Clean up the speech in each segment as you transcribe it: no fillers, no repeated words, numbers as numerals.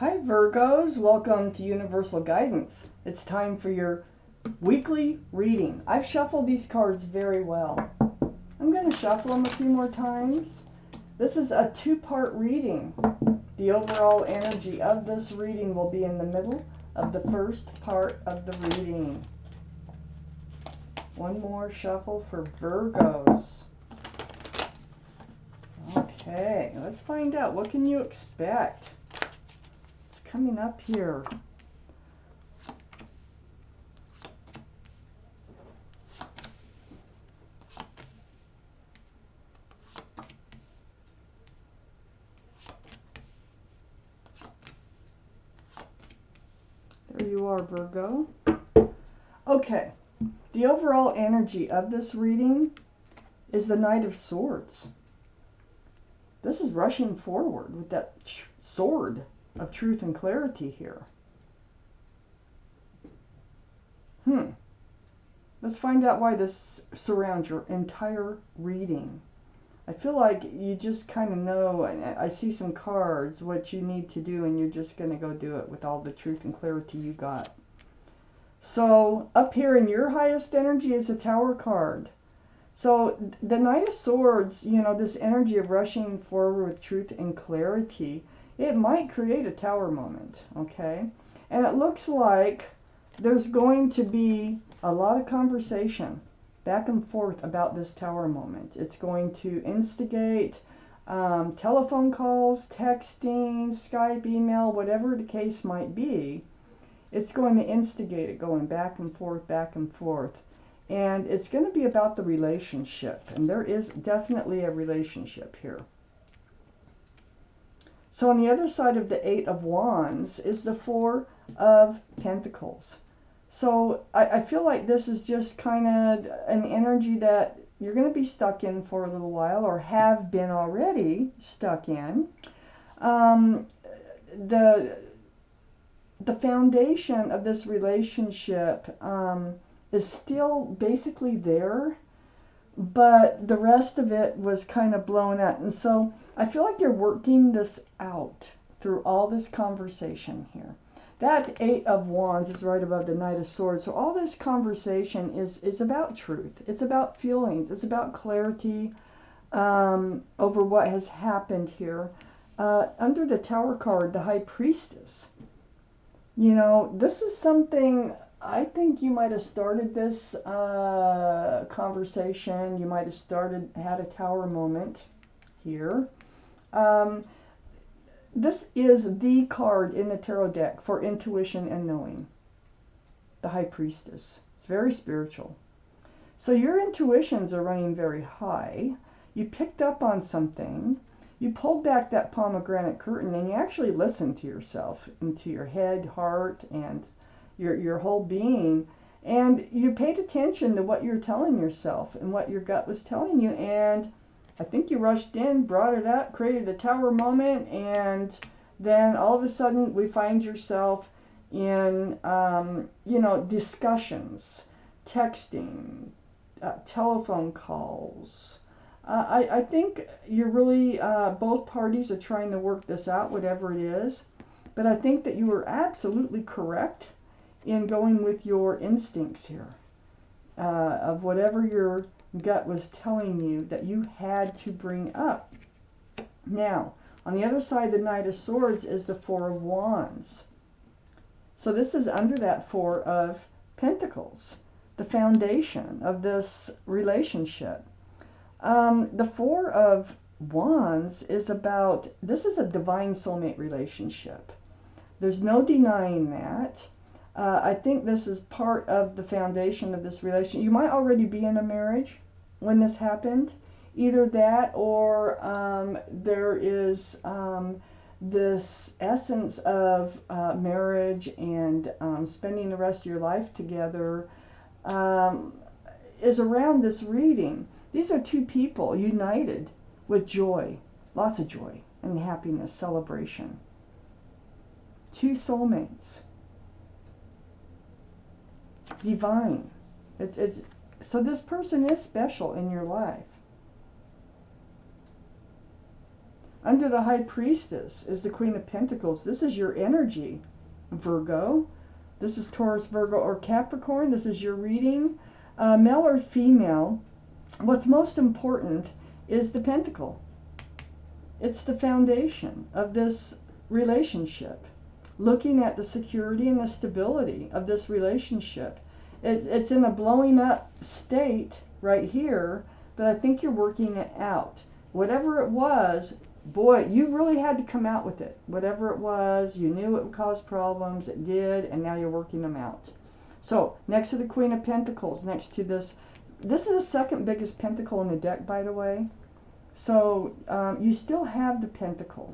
Hi Virgos, welcome to Universal Guidance. It's time for your weekly reading. I've shuffled these cards very well. I'm going to shuffle them a few more times. This is a two-part reading. The overall energy of this reading will be in the middle of the first part of the reading. One more shuffle for Virgos. Okay, let's find out. What can you expect? Coming up here. There you are, Virgo. Okay, the overall energy of this reading is the Knight of Swords. This is rushing forward with that sword of truth and clarity here. Let's find out why this surrounds your entire reading. I feel like you just kind of know, I see some cards, what you need to do, and you're just going to go do it with all the truth and clarity you got. So up here in your highest energy is a Tower card. So the Knight of Swords, you know, this energy of rushing forward with truth and clarity, it might create a Tower moment, okay? And it looks like there's going to be a lot of conversation back and forth about this Tower moment. It's going to instigate telephone calls, texting, Skype, email, whatever the case might be. It's going to instigate it going back and forth, back and forth. And it's going to be about the relationship. And there is definitely a relationship here. So on the other side of the Eight of Wands is the Four of Pentacles. So I feel like this is just kind of an energy that you're going to be stuck in for a little while, or have been already stuck in. The foundation of this relationship is still basically there, but the rest of it was kind of blown up. And so I feel like you're working this out through all this conversation here. That Eight of Wands is right above the Knight of Swords. So all this conversation is about truth. It's about feelings. It's about clarity over what has happened here. Under the Tower card, the High Priestess. You know, this is something, I think you might have started this conversation. You might have had a Tower moment here. This is the card in the tarot deck for intuition and knowing. The High Priestess. It's very spiritual. So your intuitions are running very high. You picked up on something. You pulled back that pomegranate curtain and you actually listened to yourself, into your head, heart, and your whole being. And you paid attention to what you're telling yourself and what your gut was telling you. And I think you rushed in, brought it up, created a Tower moment, and then all of a sudden we find yourself in, you know, discussions, texting, telephone calls. I think you're really, both parties are trying to work this out, whatever it is. But I think that you were absolutely correct in going with your instincts here, of whatever your gut was telling you that you had to bring up. Now, on the other side, the Knight of Swords is the Four of Wands. So this is under that Four of Pentacles, the foundation of this relationship. The Four of Wands is about, this is a divine soulmate relationship. There's no denying that. I think this is part of the foundation of this relationship. You might already be in a marriage when this happened. Either that, or there is this essence of marriage and spending the rest of your life together is around this reading. These are two people united with joy, lots of joy and happiness, celebration. Two soulmates. Divine. So this person is special in your life. Under the High Priestess is the Queen of Pentacles. This is your energy, Virgo. This is Taurus, Virgo, or Capricorn. This is your reading. Male or female, what's most important is the pentacle. It's the foundation of this relationship. Looking at the security and the stability of this relationship. It's in a blowing up state right here, but I think you're working it out. Whatever it was, boy, you really had to come out with it. Whatever it was, you knew it would cause problems, it did, and now you're working them out. So, next to the Queen of Pentacles, next to this is the second biggest pentacle in the deck, by the way. So, you still have the pentacle.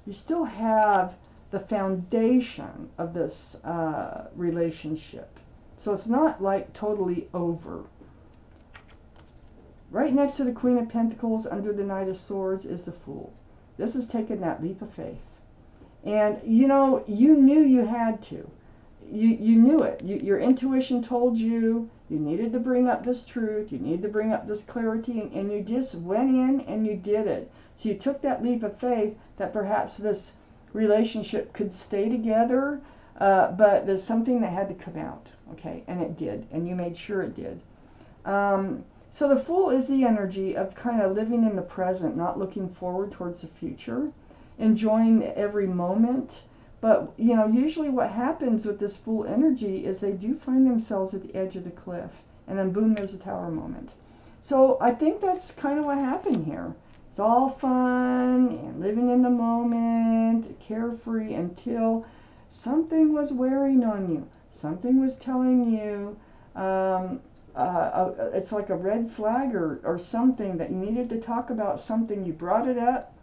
You still have the foundation of this relationship. So it's not like totally over. Right next to the Queen of Pentacles, under the Knight of Swords, is the Fool. This is taking that leap of faith. And, you know, you knew you had to. You knew it. Your intuition told you you needed to bring up this truth. You needed to bring up this clarity. And you just went in and you did it. So you took that leap of faith that perhaps this relationship could stay together, but there's something that had to come out. Okay, and it did. And you made sure it did. So the Fool is the energy of kind of living in the present, not looking forward towards the future, enjoying every moment. But, you know, usually what happens with this Fool energy is they do find themselves at the edge of the cliff. And then boom, there's a tower moment. So I think that's kind of what happened here. It's all fun and living in the moment, carefree, until something was wearing on you. Something was telling you, it's like a red flag or something that you needed to talk about something. You brought it up.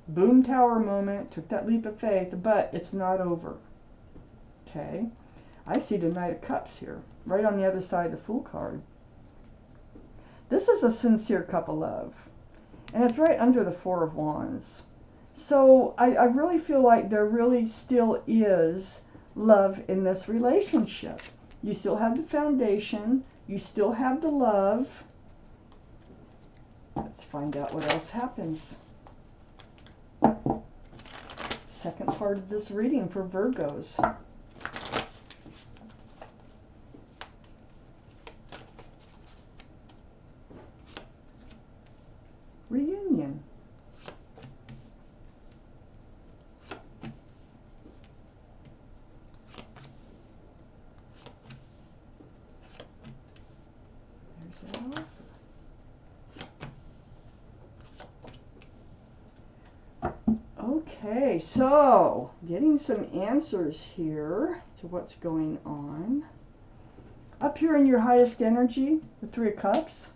Boom, tower moment, took that leap of faith, but it's not over. Okay, I see the Knight of Cups here, right on the other side of the Fool card. This is a sincere cup of love, and it's right under the Four of Wands. So I really feel like there really still is love in this relationship. You still have the foundation, you still have the love. Let's find out what else happens. Second part of this reading for Virgos. Reunion. There's that offer. Okay, so getting some answers here to what's going on. Up here in your highest energy, the Three of Cups,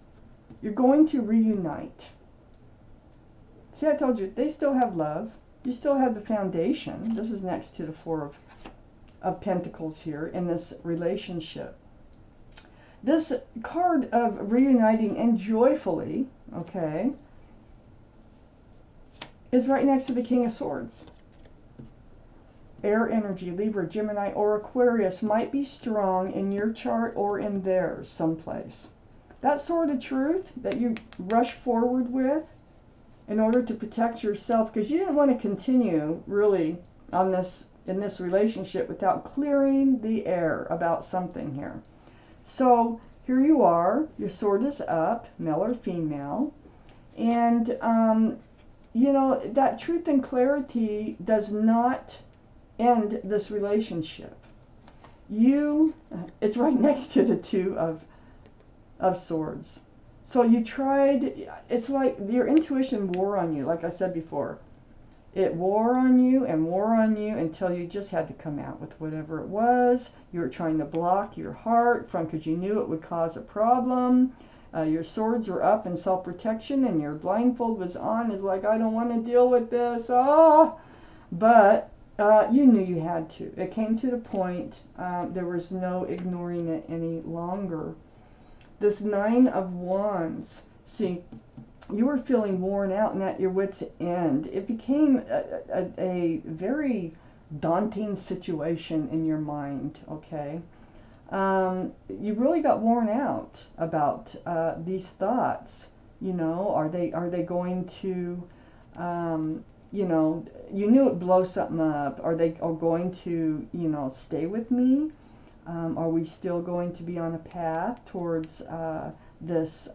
you're going to reunite. See, I told you, they still have love. You still have the foundation. This is next to the Four of Pentacles here in this relationship. This card of reuniting and joyfully, okay, is right next to the King of Swords. Air energy, Libra, Gemini, or Aquarius might be strong in your chart or in theirs someplace. That sword of truth that you rush forward with in order to protect yourself, because you didn't want to continue really on in this relationship without clearing the air about something here. So here you are, your sword is up, male or female, and you know, that truth and clarity does not end this relationship. It's right next to the Two of Swords. So you tried, it's like your intuition wore on you, like I said before. It wore on you until you just had to come out with whatever it was. You were trying to block your heart from, because you knew it would cause a problem. Your swords were up in self-protection and your blindfold was on. It's like, I don't want to deal with this. Oh! But you knew you had to. It came to the point, there was no ignoring it any longer. This Nine of Wands, see, you were feeling worn out and at your wit's end. It became a very daunting situation in your mind, okay? You really got worn out about these thoughts. You know, are they going to You know, you knew it blow something up. Are they are going to, you know, stay with me? Are we still going to be on a path towards this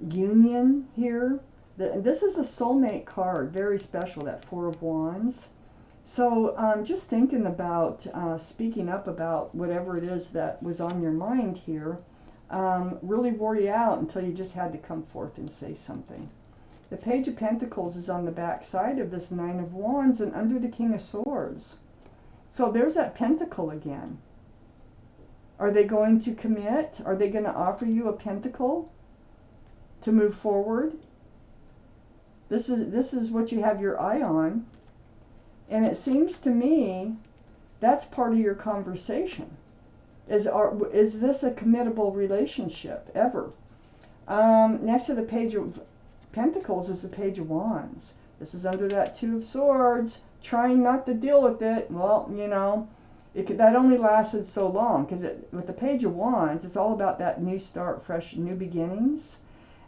union here? This is a soulmate card, very special, that Four of Wands. So just thinking about speaking up about whatever it is that was on your mind here really wore you out until you just had to come forth and say something. The Page of Pentacles is on the back side of this Nine of Wands and under the King of Swords. So there's that pentacle again. Are they going to commit? Are they going to offer you a pentacle to move forward? This is what you have your eye on. And it seems to me that's part of your conversation. Is this a committable relationship ever? Next to the Page of Pentacles is the Page of Wands. This is under that Two of Swords, trying not to deal with it. Well, you know, that only lasted so long, because with the Page of Wands, it's all about that new start, fresh, new beginnings.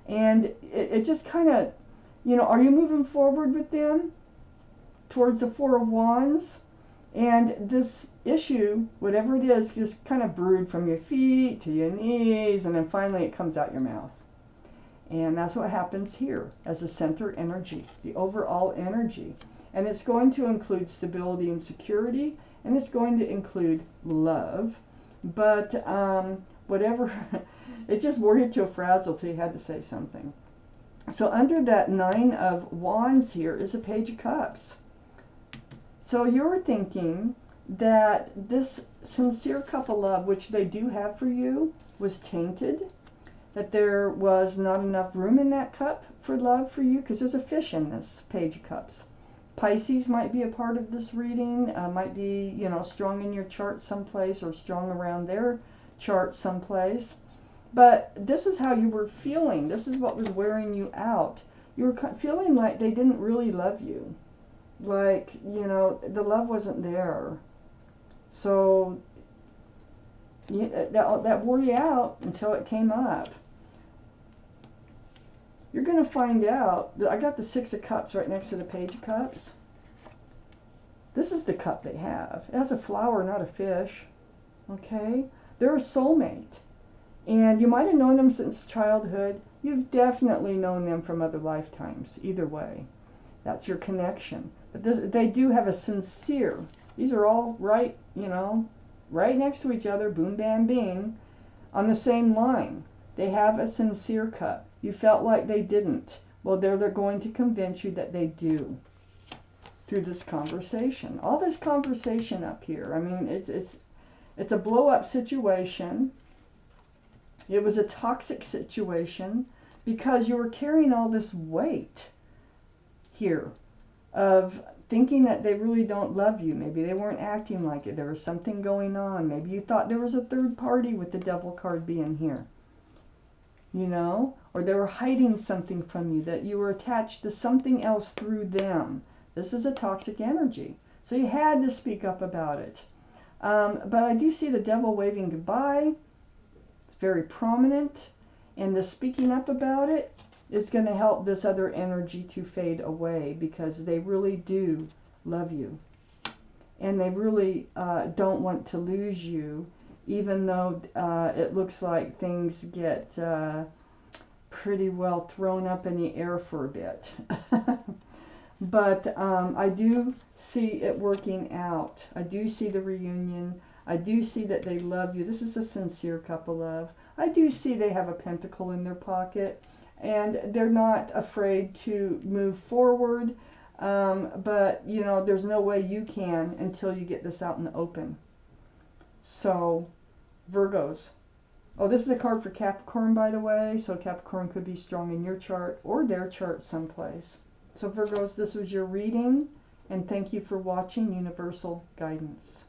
And it just kind of, you know, are you moving forward with them towards the Four of Wands? And this issue, whatever it is, just kind of brewed from your feet to your knees, and then finally it comes out your mouth. And that's what happens here as a center energy, the overall energy. And it's going to include stability and security, and it's going to include love. But whatever, it just wore you to a frazzle till you had to say something. So under that Nine of Wands here is a Page of Cups. So you're thinking that this sincere cup of love, which they do have for you, was tainted, that there was not enough room in that cup for love for you, because there's a fish in this Page of Cups. Pisces might be a part of this reading, might be, you know, strong in your chart someplace or strong around their chart someplace. But this is how you were feeling. This is what was wearing you out. You were feeling like they didn't really love you. Like, you know, the love wasn't there. So that wore you out until it came up. You're going to find out. I got the Six of Cups right next to the Page of Cups. This is the cup they have. It has a flower, not a fish. Okay? They're a soulmate. And you might have known them since childhood. You've definitely known them from other lifetimes. Either way. That's your connection. But they do have a sincere. These are all right, you know, right next to each other. Boom, bam, bing. On the same line. They have a sincere cup. You felt like they didn't. Well, they're going to convince you that they do through this conversation. All this conversation up here. I mean, it's a blow-up situation. It was a toxic situation because you were carrying all this weight here of thinking that they really don't love you. Maybe they weren't acting like it. There was something going on. Maybe you thought there was a third party with the Devil card being here. You know, or they were hiding something from you, that you were attached to something else through them. This is a toxic energy. So you had to speak up about it. But I do see the Devil waving goodbye. It's very prominent. And the speaking up about it is going to help this other energy to fade away, because they really do love you. And they really don't want to lose you, even though it looks like things get pretty well thrown up in the air for a bit. But I do see it working out. I do see the reunion. I do see that they love you. This is a sincere cup of love. I do see they have a pentacle in their pocket, and they're not afraid to move forward. But, you know, there's no way you can until you get this out in the open. So, Virgos. Oh, this is a card for Capricorn, by the way. So Capricorn could be strong in your chart or their chart someplace. So Virgos, this was your reading. And thank you for watching Universal Guidance.